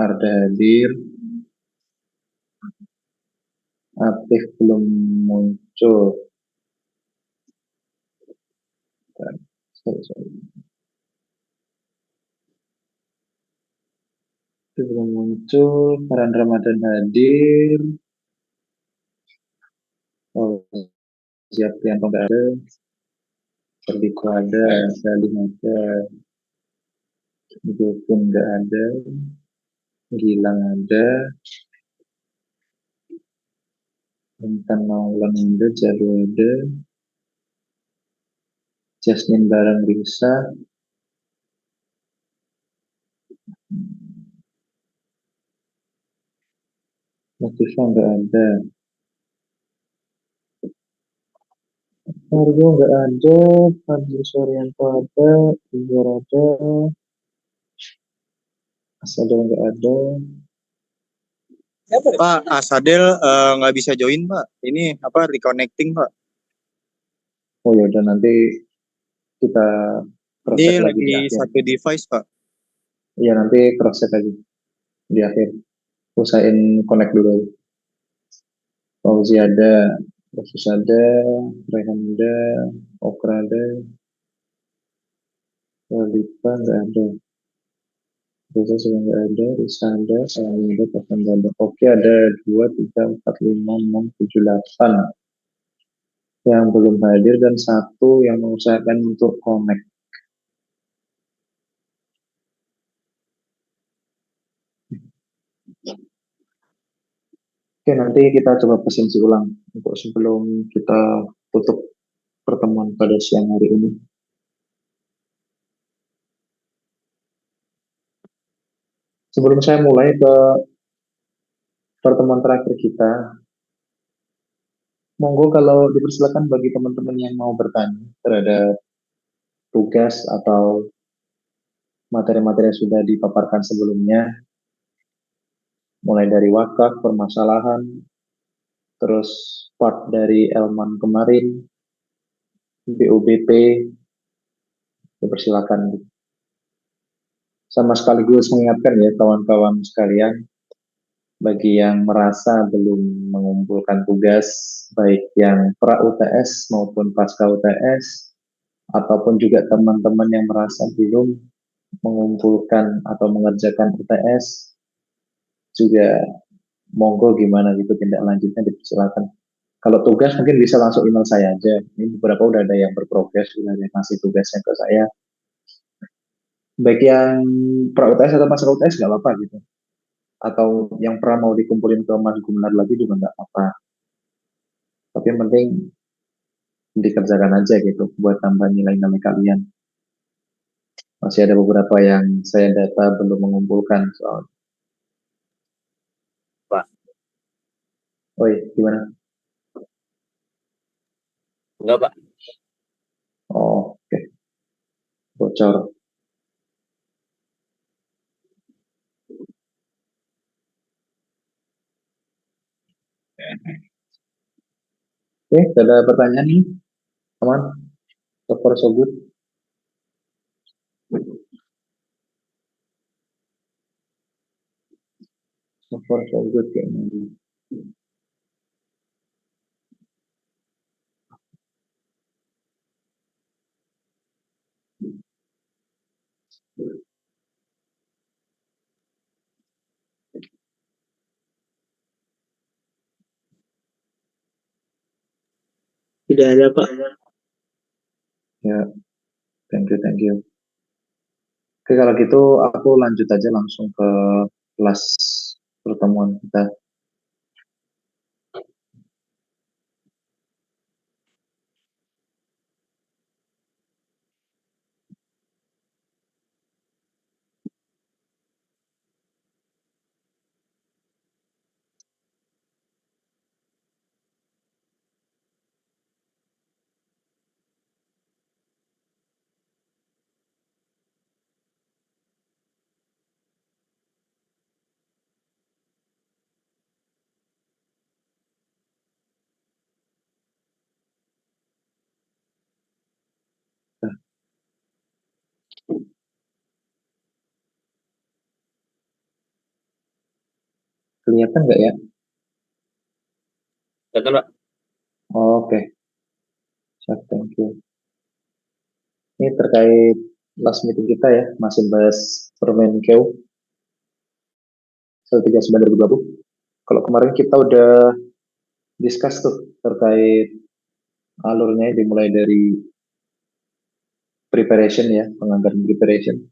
Arda hadir, Atif belum muncul. Sorry. Atif belum muncul, Farhan Ramadan hadir. Oh, siap Prianto nggak ada, Perdiko ada, Salim ada, Jopun nggak ada, Gilang ada, Intan Maulana ada, Jadu ada, Jasmine Barang bisa, Latifah nggak ada, Argo nggak ada, Fadli Suryanto ada, Igor ada, Asadul nggak ada. Pak, Asadel nggak bisa join, Pak. Ini apa reconnecting, Pak? Oh ya udah nanti kita cross check Ini lagi di lagi akhir. satu device, Pak. Iya nanti cross check lagi di akhir. Usahain connect dulu. Fauzi ada, Profes ada, Rehan ada, Okra ada, Walita nggak ada, Reza juga nggak ada, Risa ada, Salami ada, Taufan nggak ada. Oke ada 2, 3, 4, 5, 6, 7, 8 yang belum hadir dan 1 yang mengusahakan untuk connect. Oke, nanti kita coba presentasi ulang untuk sebelum kita tutup pertemuan pada siang hari ini. Sebelum saya mulai ke pertemuan terakhir kita, monggo kalau dipersilakan bagi teman-teman yang mau bertanya terhadap tugas atau materi-materi yang sudah dipaparkan sebelumnya, mulai dari wakaf, permasalahan, terus part dari Elman kemarin, BOBP, dipersilakan. Sama sekaligus mengingatkan ya kawan-kawan sekalian, bagi yang merasa belum mengumpulkan tugas, baik yang pra-UTS maupun pasca UTS, ataupun juga teman-teman yang merasa belum mengumpulkan atau mengerjakan UTS, juga monggo gimana gitu tindak lanjutnya dipersilakan. Kalau tugas mungkin bisa langsung email saya aja. Ini beberapa udah ada yang berprogres, udah ada yang ngasih tugasnya ke saya. Baik yang pra-UTS atau pasca UTS nggak apa-apa gitu. Atau yang pernah mau dikumpulin ke Mas Gumelar lagi juga nggak apa-apa. Tapi yang penting dikerjakan aja gitu buat tambah nilai-nilai kalian. Masih ada beberapa yang saya data belum mengumpulkan soal. Pak. Oi, gimana? Enggak, Pak. Oh, oke. Bocor. Oke, ada pertanyaan nih, teman. So far so good. So far so good kayaknya. Tidak ada, Pak. Ya, thank you. Oke, kalau gitu aku lanjut aja langsung ke kelas pertemuan kita. Kelihatan nggak ya? Betul, Pak. Oke, siap, thank you. Ini terkait last meeting kita ya, masih bahas Permenkeu 139 2020. Kalau kemarin kita udah discuss tuh terkait alurnya, dimulai dari preparation ya, penganggaran preparation.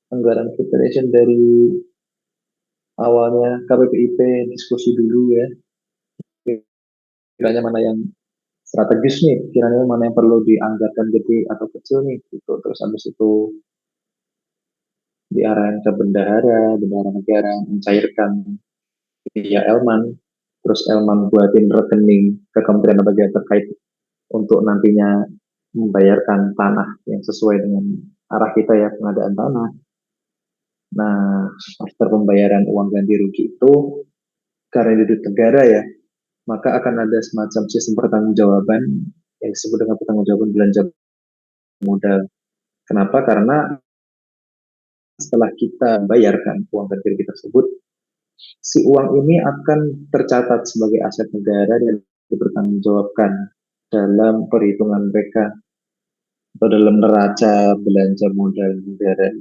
Anggaran preparation dari awalnya KPPIP diskusi dulu ya, kiranya mana yang strategis nih, kiranya mana yang perlu dianggarkan gede atau kecil nih, gitu. Terus habis itu diarahin ke bendahara negara mencairkan via Elman, terus Elman buatin rekening ke Kementerian Lembaga terkait untuk nantinya membayarkan tanah yang sesuai dengan arah kita ya, pengadaan tanah. Nah, after pembayaran uang ganti rugi itu, karena ini duit negara ya, maka akan ada semacam sistem pertanggungjawaban yang disebut dengan pertanggungjawaban belanja modal. Kenapa? Karena setelah kita bayarkan uang ganti rugi tersebut, si uang ini akan tercatat sebagai aset negara dan dipertanggungjawabkan dalam perhitungan mereka atau dalam neraca belanja modal negara.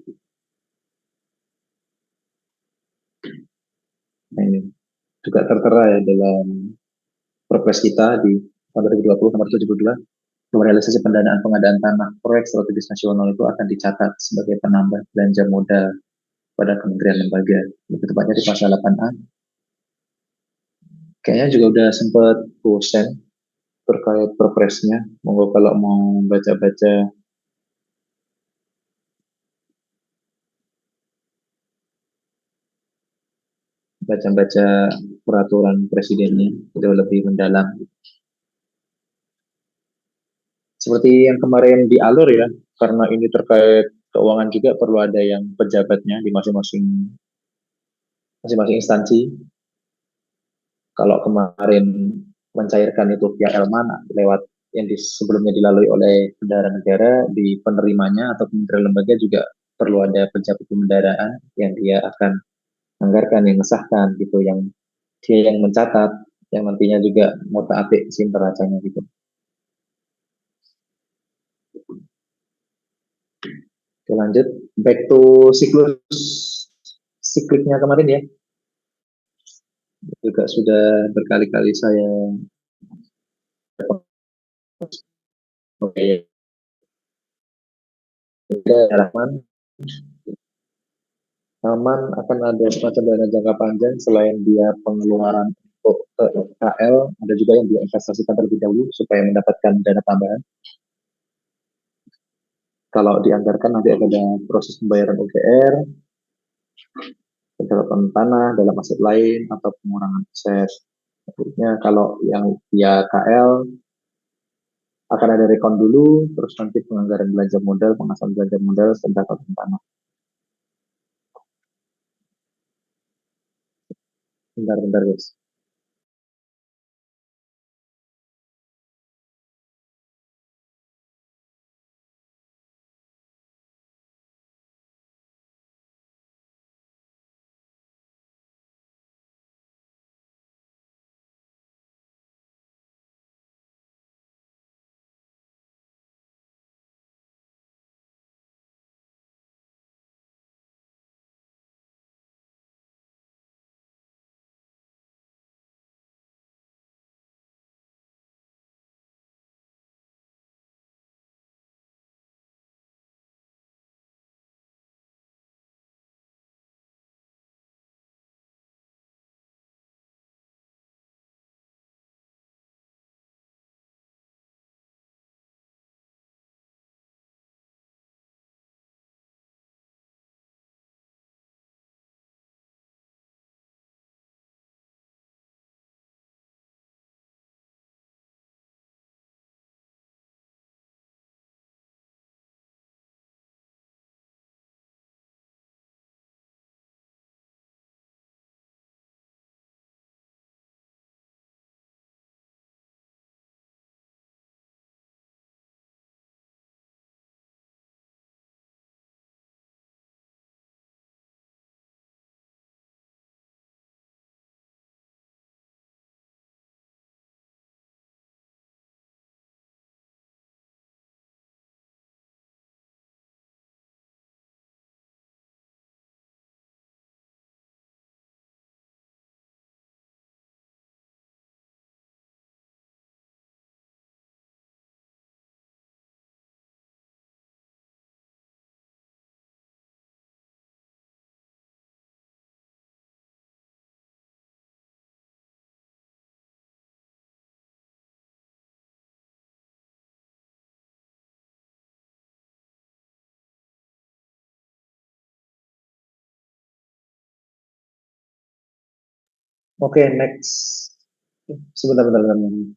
Nah, ini juga tertera ya dalam Perpres kita di tahun 2020 nomor 72, realisasi pendanaan pengadaan tanah proyek strategis nasional itu akan dicatat sebagai penambah belanja modal pada kementerian lembaga. Lebih tepatnya di pasal 8A. Kayaknya juga udah sempat bosen terkait perpresnya. Monggo kalau mau baca-baca baca-baca peraturan presidennya jauh lebih mendalam. Seperti yang kemarin di alur ya, karena ini terkait keuangan juga perlu ada yang pejabatnya di masing-masing instansi. Kalau kemarin mencairkan itu via Elman lewat yang sebelumnya dilalui oleh bendahara negara, di penerimanya atau kementerian lembaga juga perlu ada pejabat pembendaharaan yang dia akan anggarkan, yang mengesahkan gitu, yang dia yang mencatat, yang nantinya juga mau atik sim neracanya gitu. Oke, lanjut back to siklus sikliknya kemarin ya, juga sudah berkali-kali saya oke, Rahman aman akan ada semacam dana jangka panjang. Selain dia pengeluaran untuk KL, ada juga yang dia investasikan terlebih dahulu supaya mendapatkan dana tambahan. Kalau dianggarkan nanti ada proses pembayaran UGR, pencatatan tanah dalam aset lain, atau pengurangan aset. Maksudnya kalau yang via KL akan ada rekon dulu, terus nanti penganggaran belanja modal, pengasahan belanja modal, pencatatan tanah. Bentar-bentar guys. Oke, next. Sebentar, bentar, bentar, bentar.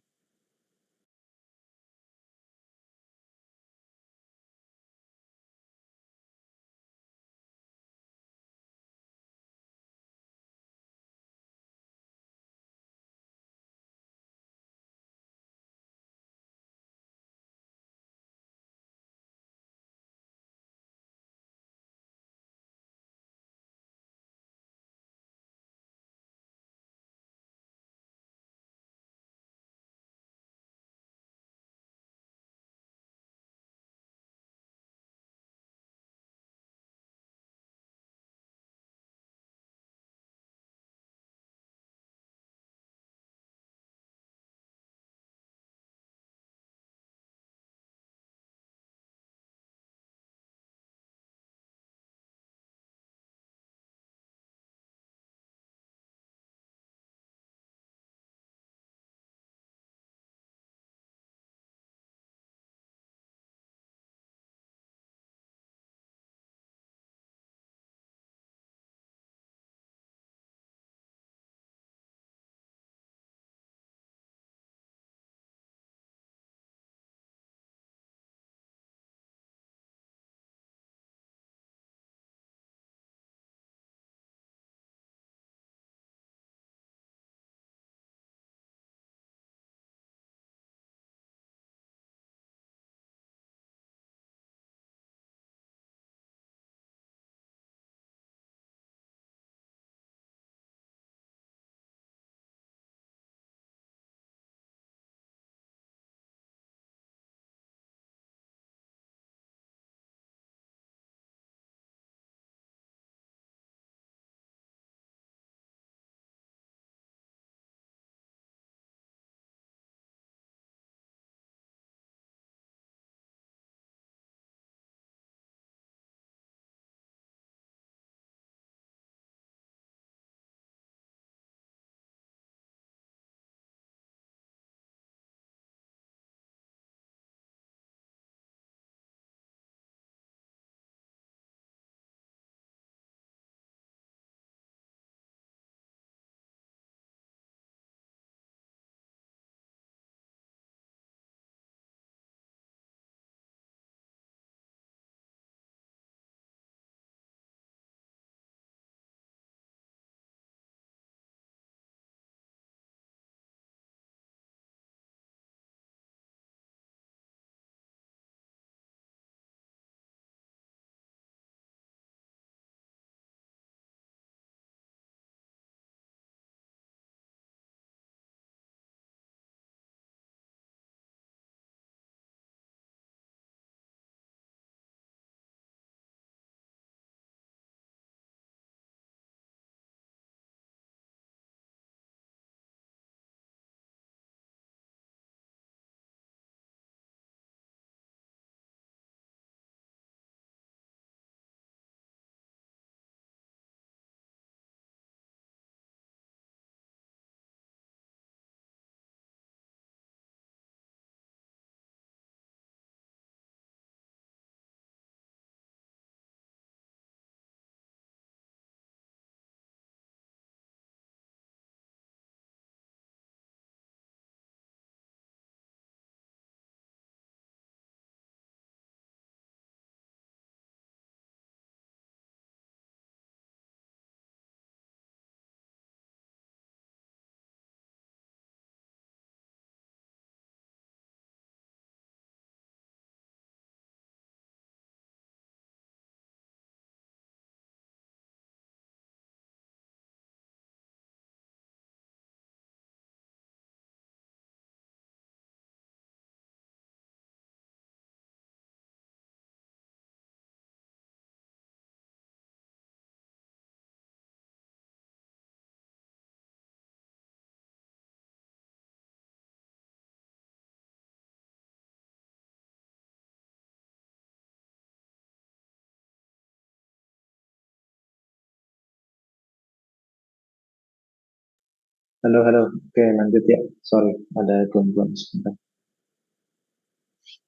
Halo, halo. Oke, lanjut ya. Sorry, ada gangguan sebentar.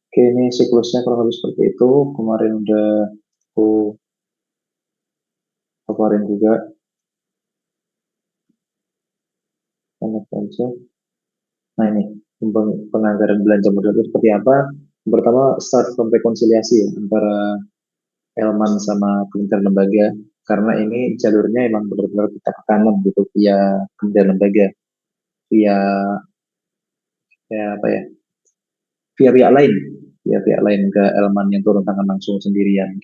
Oke, ini siklusnya kurang lebih seperti itu. Kemarin udah aku paparin juga. Anak aja. Nah ini penganggaran belanja modal itu seperti apa? Yang pertama start from rekonsiliasi ya, antara Elman sama kementerian lembaga, karena ini jalurnya emang benar-benar kita ke kanan gitu via kementerian lembaga, via apa ya, via pihak lain ke Elman yang turun tangan langsung sendirian.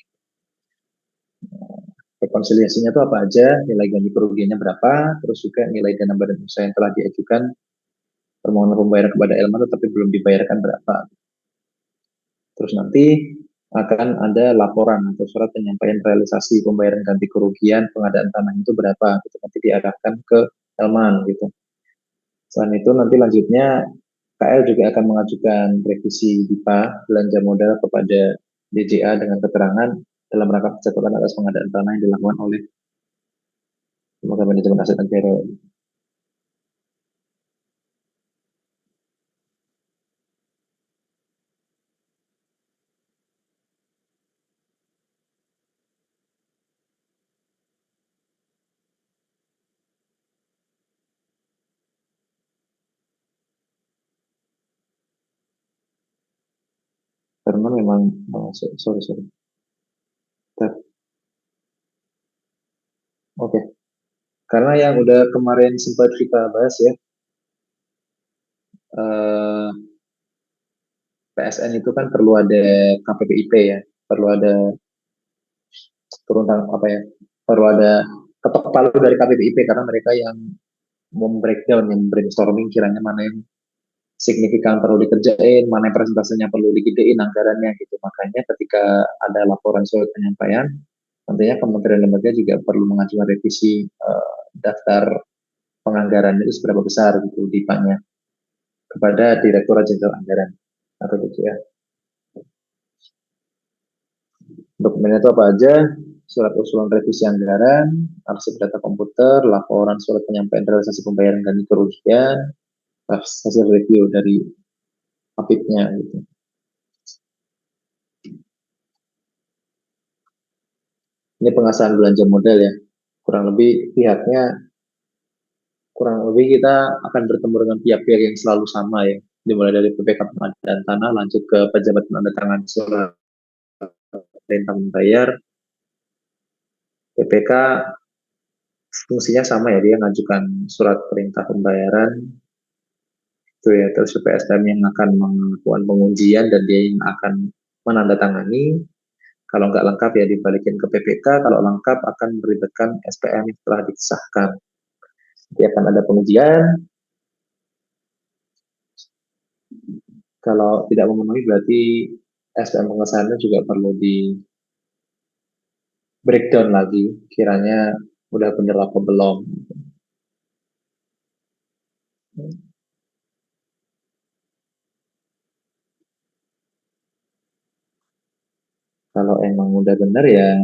Rekonsiliasinya itu apa aja, nilai ganti kerugiannya berapa, terus juga nilai dana badan usaha yang telah diajukan permohonan pembayaran kepada Elman tetapi belum dibayarkan berapa. Terus nanti akan ada laporan atau surat penyampaian realisasi pembayaran ganti kerugian pengadaan tanah itu berapa, gitu. Nanti diarahkan ke Elman gitu. Selain itu nanti lanjutnya KL juga akan mengajukan revisi BIPA belanja modal kepada DJA dengan keterangan dalam rangka pencatatan atas pengadaan tanah yang dilakukan oleh Lembaga Manajemen Aset Negara. Karena memang sorry. Oke. Karena yang udah kemarin sempat kita bahas ya, eh, PSN itu kan perlu ada KPPIP ya, perlu ada turun tangan apa ya, perlu ada ketok palu dari KPPIP karena mereka yang membreakdown, yang brainstorming kiranya mana yang signifikan perlu dikerjain, mana yang presentasinya perlu digedein anggarannya gitu. Makanya ketika ada laporan surat penyampaian, nantinya kementerian lembaga juga perlu mengajukan revisi daftar penganggaran itu seberapa besar gitu dipanya kepada Direktorat Jenderal Anggaran atau DJA. Dokumennya itu apa aja? Surat usulan revisi anggaran, arsip data komputer, laporan surat penyampaian realisasi pembayaran ganti kerugian, hasil review dari APIP-nya gitu. Ini pengasahan belanja modal ya. Kurang lebih kita akan bertemu dengan pihak-pihak yang selalu sama ya. Dimulai dari PPK pengadaan tanah, lanjut ke pejabat penandatangan surat perintah membayar. PPK fungsinya sama ya, dia ngajukan surat perintah pembayaran itu ya, terus PSDM yang akan melakukan pengujian dan dia yang akan menandatangani. Kalau nggak lengkap ya dibalikin ke PPK, kalau lengkap akan melibatkan SPM yang telah disahkan. Nanti akan ada pengujian, kalau tidak memenuhi berarti SPM pengesahannya juga perlu di breakdown lagi, kiranya udah bener apa belum. Kalau emang udah bener ya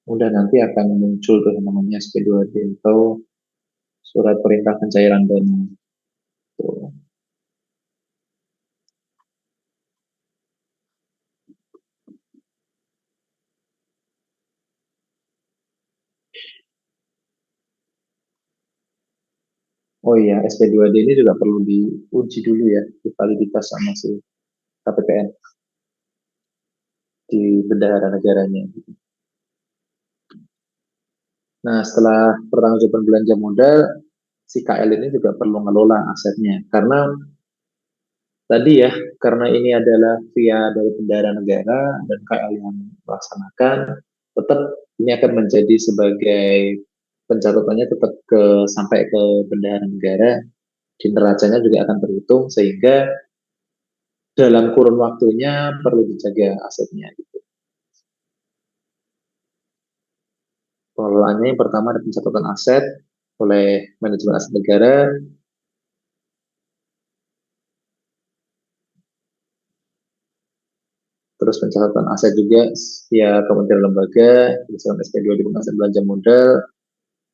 udah nanti akan muncul tuh namanya SP2D atau surat perintah pencairan dana. Tuh. Oh iya, SP2D ini juga perlu diuji dulu ya, divaliditas sama si KPPN di bendahara negaranya. Nah, setelah pertanggungjawaban belanja modal, si KL ini juga perlu ngelola asetnya. Tadi ya, karena ini adalah via dari bendahara negara dan KL yang melaksanakan, tetap ini akan menjadi sebagai pencatatannya tetap sampai ke bendahara negara, di neracanya juga akan terhitung sehingga dalam kurun waktunya perlu dijaga asetnya. Pengelolaannya yang pertama ada pencatatan aset oleh manajemen aset negara, terus pencatatan aset juga via kementerian lembaga, misalnya SP2 di pengawasan belanja modal,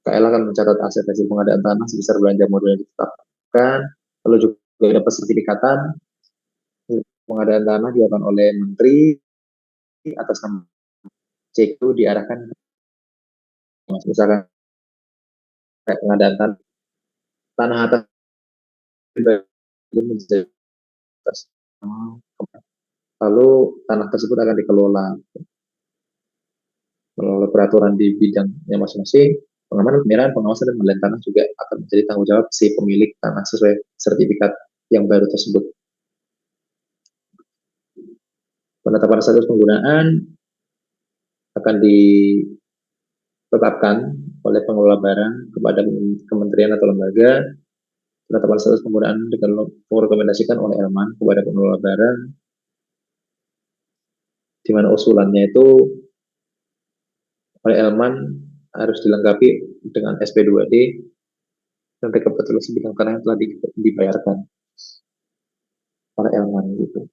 KL akan mencatat aset hasil pengadaan tanah sebesar belanja modal yang ditetapkan, lalu juga ada sertifikatan pengadaan tanah dilakukan oleh menteri atas nama cek itu diarahkan misalkan pengadaan tanah tanah atas menjadi atas. Lalu tanah tersebut akan dikelola melalui peraturan di bidangnya masing-masing. Pengamanan, pemeliharaan, pengawasan, dan pembelian tanah juga akan menjadi tanggung jawab si pemilik tanah sesuai sertifikat yang baru tersebut. Penetapan status penggunaan akan ditetapkan oleh pengelola barang kepada kementerian atau lembaga. Penetapan status penggunaan direkomendasikan oleh Elman kepada pengelola barang, di mana usulannya itu oleh Elman harus dilengkapi dengan SP2D dan rekapitulasi bidang tanah yang telah dibayarkan oleh Elman gitu.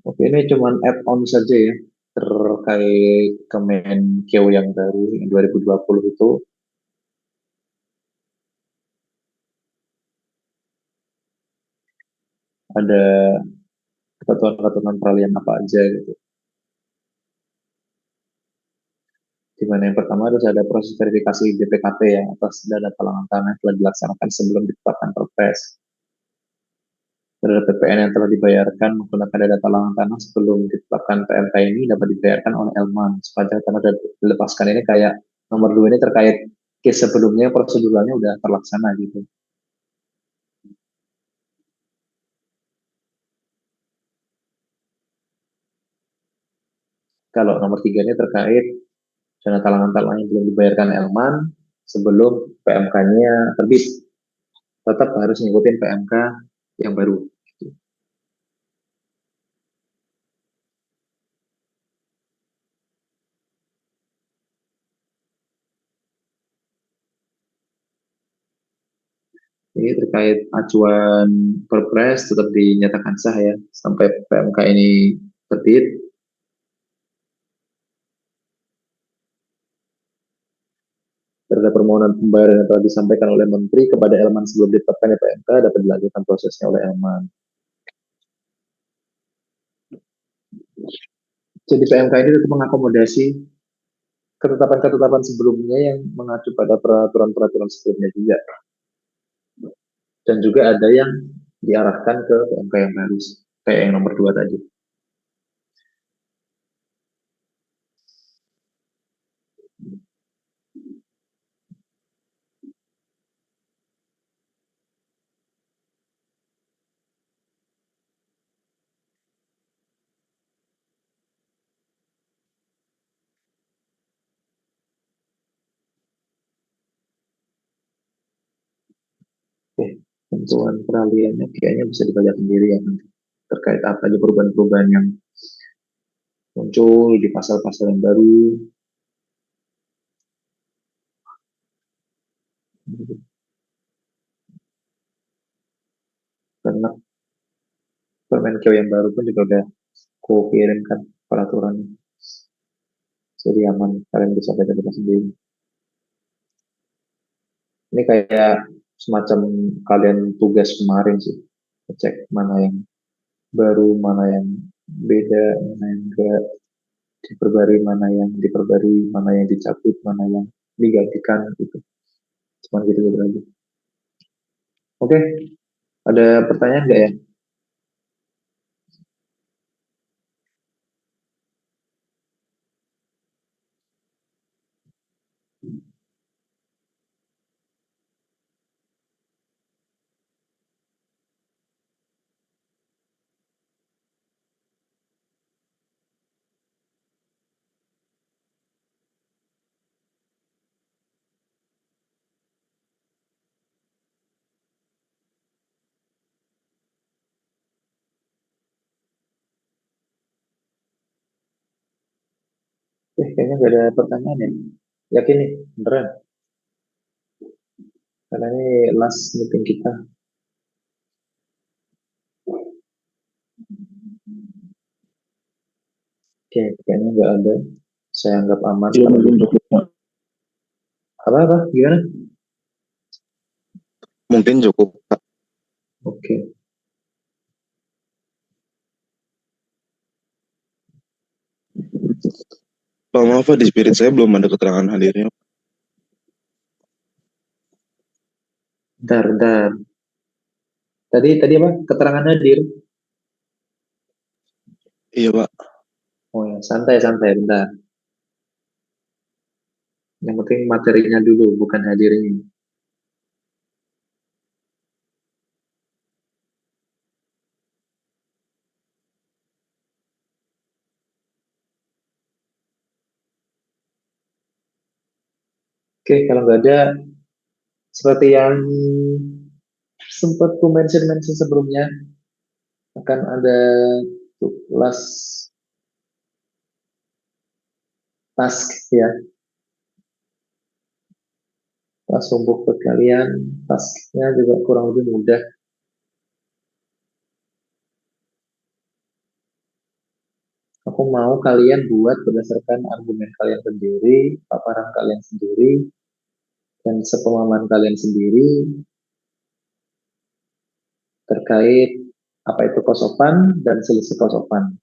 Oke, ini cuma add-on saja ya terkait Kemenkeu yang baru yang 2020 itu. Ada ketentuan-ketentuan peralihan apa aja gitu. Di mana yang pertama harus ada proses verifikasi BPKP ya atas data talangan tanah yang telah dilaksanakan sebelum ditetapkan Perpres. Terhadap PPN yang telah dibayarkan menggunakan data talangan tanah sebelum ditetapkan PMK ini dapat dibayarkan oleh Elman. Sepanjang tanah dilepaskan ini kayak nomor 2 ini terkait case sebelumnya prosedurnya udah terlaksana gitu. Kalau nomor 3 ini terkait dana talangan yang belum dibayarkan Elman sebelum PMK-nya terbit. Tetap harus ngikutin PMK yang baru. Ini terkait acuan Perpres tetap dinyatakan sah ya sampai PMK ini terbit. Terhadap permohonan pembayaran yang telah disampaikan oleh Menteri kepada Elman sebelum ditetapkan PMK dapat dilanjutkan prosesnya oleh Elman. Jadi PMK ini tetap mengakomodasi ketetapan-ketetapan sebelumnya yang mengacu pada peraturan-peraturan sebelumnya juga. Dan juga ada yang diarahkan ke PMK yang baru, kayak yang nomor 2 tadi. Tentuan peralihannya kayaknya bisa dibaca sendiri ya nanti. Terkait apa aja perubahan-perubahan yang muncul di pasal-pasal yang baru. Karena Permenkeu yang baru pun juga udah kirimkan peraturannya. Jadi aman, kalian bisa baca-baca sendiri. Ini kayak semacam kalian tugas kemarin sih. Cek mana yang baru, mana yang beda, mana yang enggak diperbarui, mana yang diperbarui, mana yang dicabut, mana yang digantikan gitu. Cuma gitu-gitu aja. Oke, ada pertanyaan nggak ya? Kayaknya nggak ada pertanyaan ya. Yakin nih, beneran. Karena ini last meeting kita. Oke, kayaknya nggak ada. Saya anggap aman. Ya, mungkin cukup, Pak. Apa? Gimana? Mungkin cukup, Pak. Oke. Pak, maaf Pak, di spirit saya belum ada keterangan hadirnya. Bentar, bentar. Tadi apa? Keterangan hadir. Iya Pak. Oh ya, santai, santai, bentar. Yang penting materinya dulu, bukan hadirnya. Oke, kalau nggak ada, seperti yang sempat ku mention sebelumnya, akan ada last task ya, task untuk buat kalian. Tasknya juga kurang lebih mudah. Aku mau kalian buat berdasarkan argumen kalian sendiri, paparan kalian sendiri, dan sepemahaman kalian sendiri terkait apa itu kosopan dan selisih kosopan.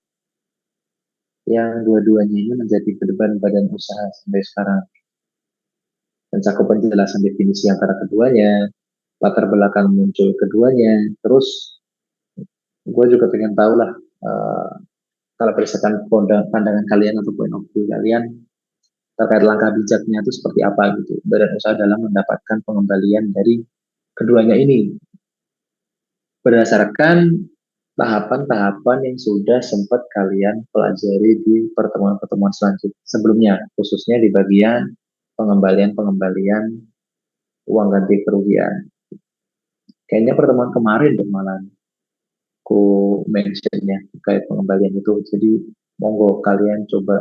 Yang dua-duanya ini menjadi beban badan usaha sampai sekarang. Mencakup penjelasan definisi antara keduanya, latar belakang muncul keduanya, terus gue juga pengen tahu lah kalau berdasarkan pandangan kalian atau point of view kalian terkait langkah bijaknya itu seperti apa gitu. Badan usaha dalam mendapatkan pengembalian dari keduanya ini berdasarkan tahapan-tahapan yang sudah sempat kalian pelajari di pertemuan-pertemuan selanjutnya sebelumnya, khususnya di bagian pengembalian-pengembalian uang ganti kerugian. Kayaknya pertemuan kemarin deh malah ku mentionnya terkait pengembalian itu. Jadi monggo kalian coba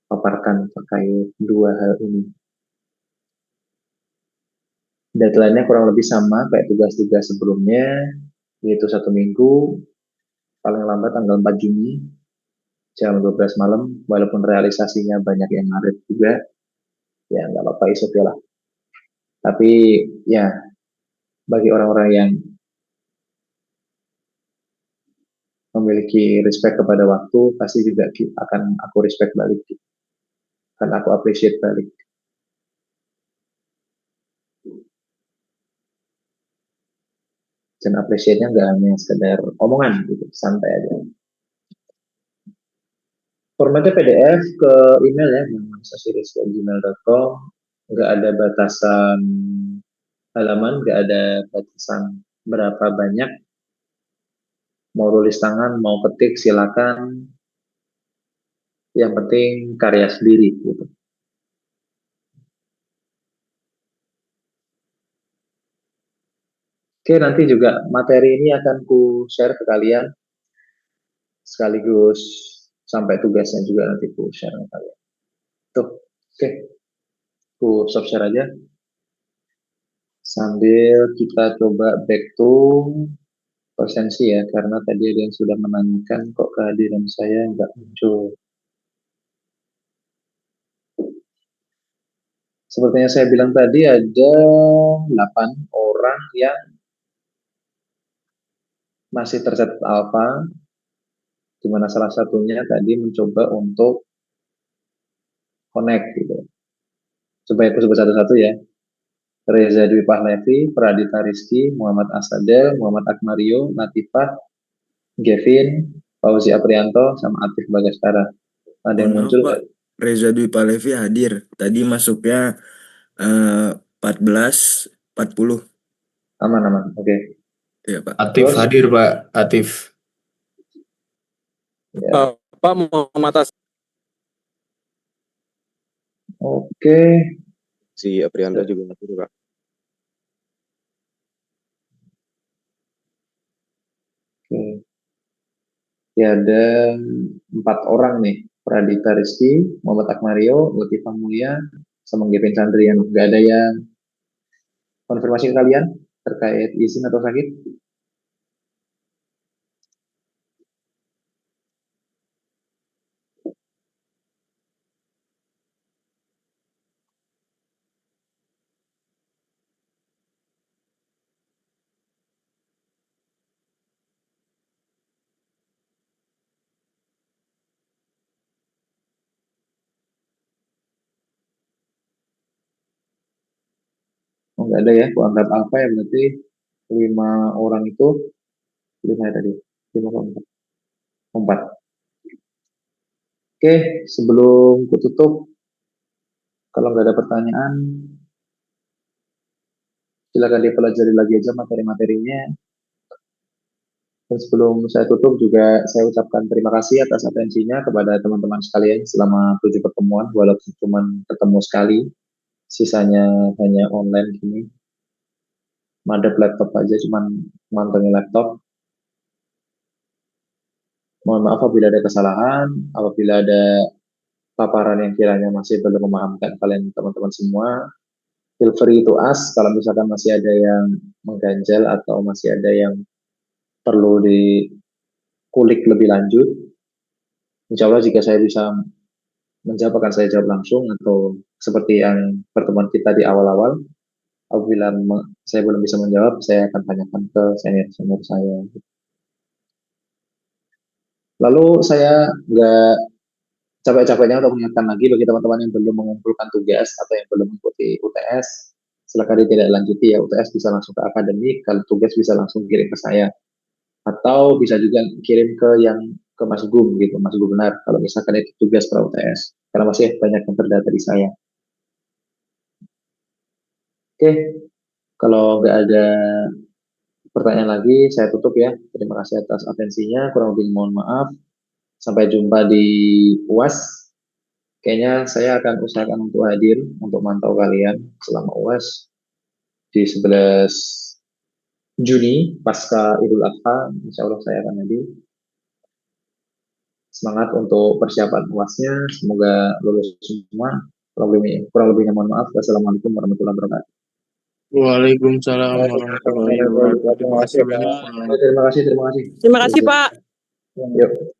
paparkan terkait dua hal ini. Deadline-nya kurang lebih sama kayak tugas-tugas sebelumnya, yaitu 1 minggu, paling lambat tanggal 4 Juni, jam 12 malam, walaupun realisasinya banyak yang ngaret juga, ya nggak apa-apa, isu lah. Tapi ya, bagi orang-orang yang memiliki respect kepada waktu, pasti juga akan aku respect balik, akan aku appreciate balik. Dan appreciate-nya nggak hanya sekedar omongan gitu, santai aja. Formatnya PDF ke email ya, gmail.com. Nggak ada batasan halaman, nggak ada batasan berapa banyak. Mau tulis tangan, mau ketik, silakan. Yang penting karya sendiri gitu. Oke, nanti juga materi ini akan ku share ke kalian sekaligus sampai tugasnya juga nanti ku share ke kalian. Tuh, oke, ku stop share aja. Sambil kita coba back to presensi ya, karena tadi ada yang sudah menanyakan kok kehadiran saya nggak muncul. Seperti yang saya bilang tadi, ada 8 orang yang masih tercatat alpha, di mana salah satunya tadi mencoba untuk connect gitu. Coba aku sebut satu-satu ya. Reza Dwi Pahlevi, Pradita Rizky, Muhammad Asadel, Muhammad Akmario, Latifah, Gavin, Fauzi Aprianto, sama Atif Bagaskara. Ada yang Mohon maaf muncul Pak, nggak? Reza Dwi Palevi hadir. Tadi masuknya 14.40. Aman-aman, oke. Iya Pak. Atif Terus, hadir Pak, Atif. ya, Pak Muhammad oke. Si Aprianda juga hadir Pak. Oke. Ya, ada 4 orang nih. Pradita Rizky, Muhammad Akmario, Latifah Mulia, sama Gavin Sandrian. Nggak ada yang konfirmasi ke kalian terkait izin atau sakit? nggak ada ya, aku anggap alpha ya, berarti 5 orang itu 5 ya tadi, 5 ke 4. Oke, sebelum ku tutup, kalau nggak ada pertanyaan, silakan dipelajari lagi aja materi-materinya. Dan sebelum saya tutup juga saya ucapkan terima kasih atas atensinya kepada teman-teman sekalian selama 7 pertemuan, walaupun cuma ketemu sekali, sisanya hanya online gini. Madep laptop aja, cuman mantengin laptop. Mohon maaf apabila ada kesalahan, apabila ada paparan yang kiranya masih belum memahamkan kalian teman-teman semua. Feel free to ask kalau misalkan masih ada yang mengganjal atau masih ada yang perlu dikulik lebih lanjut. Insya Allah jika saya bisa menjawab akan saya jawab langsung, atau seperti yang pertemuan kita di awal-awal, apabila saya belum bisa menjawab, saya akan tanyakan ke senior-senior saya. Lalu saya nggak capek-capeknya untuk mengingatkan lagi bagi teman-teman yang belum mengumpulkan tugas atau yang belum mengikuti UTS, silakan ditindaklanjuti ya. UTS bisa langsung ke akademik, kalau tugas bisa langsung kirim ke saya, atau bisa juga kirim ke Mas Gum gitu, Mas Gum benar kalau misalkan itu tugas pra UTS, karena masih banyak yang terdata di saya. Oke, kalau nggak ada pertanyaan lagi, saya tutup ya. Terima kasih atas atensinya, kurang lebih mohon maaf. Sampai jumpa di UAS. Kayaknya saya akan usahakan untuk hadir untuk mantau kalian selama UAS di 11 Juni pasca Idul Adha. Insya Allah saya akan hadir. Semangat untuk persiapan UASnya, semoga lulus semua. Kurang lebihnya mohon maaf. Wassalamualaikum warahmatullahi wabarakatuh. Waalaikumsalam warahmatullahi wabarakatuh. Terima kasih banyak, Pak. Terima kasih. Terima kasih, Pak. Yuk.